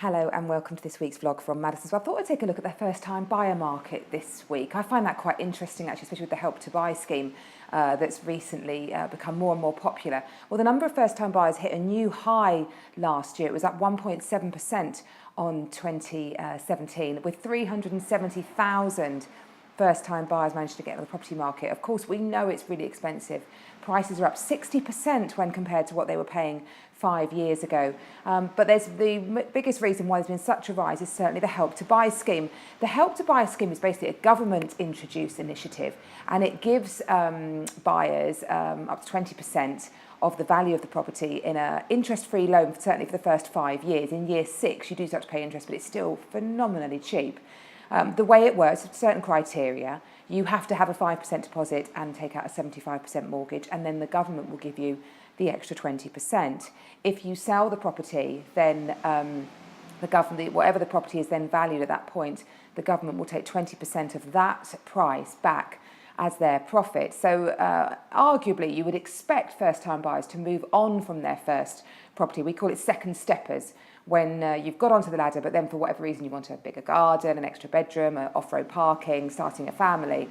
Hello and welcome to this week's vlog from Maddisons. I thought I'd take a look at the first-time buyer market this week. I find that quite interesting actually, especially with the Help to Buy scheme that's recently become more and more popular. Well, the number of first-time buyers hit a new high last year. It was up 1.7% on 2017, with 370,000 first-time buyers managed to get on the property market. Of course, we know it's really expensive. Prices are up 60% when compared to what they were paying 5 years ago. But there's the biggest reason why there's been such a rise is certainly the Help to Buy scheme. The Help to Buy scheme is basically a government-introduced initiative, and it gives buyers up to 20% of the value of the property in an interest-free loan, certainly for the first 5 years. In year 6, you do start to pay interest, but it's still phenomenally cheap. The way it works, certain criteria, you have to have a 5% deposit and take out a 75% mortgage, and then the government will give you the extra 20%. If you sell the property, then the government, whatever the property is then valued at that point, the government will take 20% of that price back as their profit. So arguably you would expect first-time buyers to move on from their first property. We call it second steppers, when you've got onto the ladder, but then for whatever reason you want a bigger garden, an extra bedroom, off-road parking, starting a family.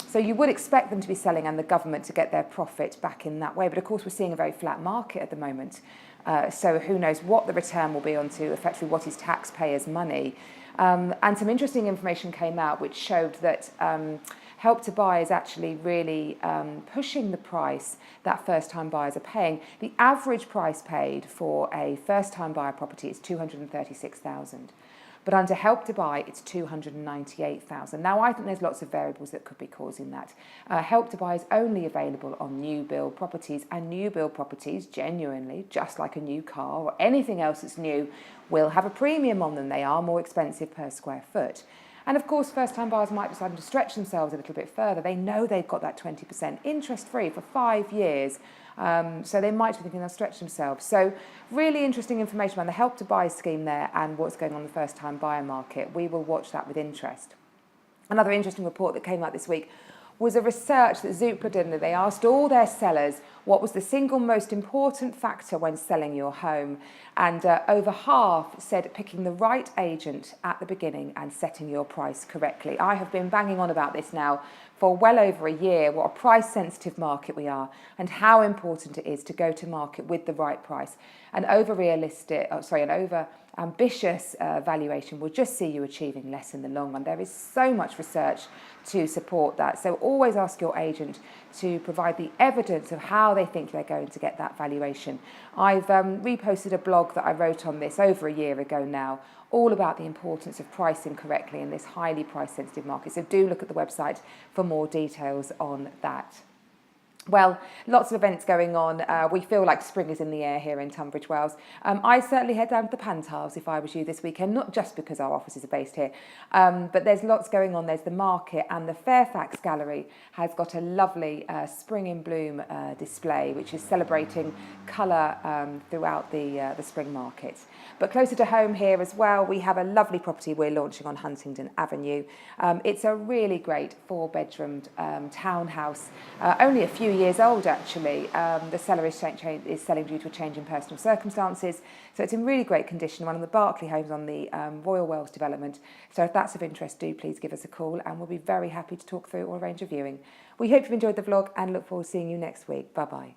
So you would expect them to be selling and the government to get their profit back in that way. But of course we're seeing a very flat market at the moment. So who knows what the return will be onto effectively what is taxpayers' money. And some interesting information came out which showed that Help to Buy is actually really pushing the price that first-time buyers are paying. The average price paid for a first-time buyer property is $236,000. But under Help to Buy, it's $298,000. Now, I think there's lots of variables that could be causing that. Help to Buy is only available on new build properties, and new build properties, genuinely, just like a new car or anything else that's new, will have a premium on them. They are more expensive per square foot. And of course, first-time buyers might decide to stretch themselves a little bit further. They know they've got that 20% interest-free for 5 years. So they might be thinking they'll stretch themselves. So really interesting information on the Help to Buy scheme there and what's going on in the first-time buyer market. We will watch that with interest. Another interesting report that came out this week was a research that Zoopla did, and they asked all their sellers what was the single most important factor when selling your home. And over half said picking the right agent at the beginning and setting your price correctly. I have been banging on about this now for well over a year, what a price-sensitive market we are and how important it is to go to market with the right price. An over-ambitious valuation will just see you achieving less in the long run. There is so much research to support that. So always ask your agent to provide the evidence of how they think they're going to get that valuation. I've reposted a blog that I wrote on this over a year ago now, all about the importance of pricing correctly in this highly price-sensitive market. So do look at the website for more details on that. Well, lots of events going on. We feel like spring is in the air here in Tunbridge Wells. I certainly head down to the Pantiles if I was you this weekend, not just because our offices are based here, but there's lots going on. There's the market, and the Fairfax Gallery has got a lovely Spring in Bloom display, which is celebrating colour throughout the spring market. But closer to home here as well, we have a lovely property we're launching on Huntingdon Avenue. It's a really great 4-bedroomed townhouse, only a few years old actually. The seller is selling due to a change in personal circumstances, so it's in really great condition. One of the Berkeley homes on the Royal Wells development. So if that's of interest, do please give us a call and we'll be very happy to talk through or arrange a viewing. We hope you've enjoyed the vlog and look forward to seeing you next week. Bye bye.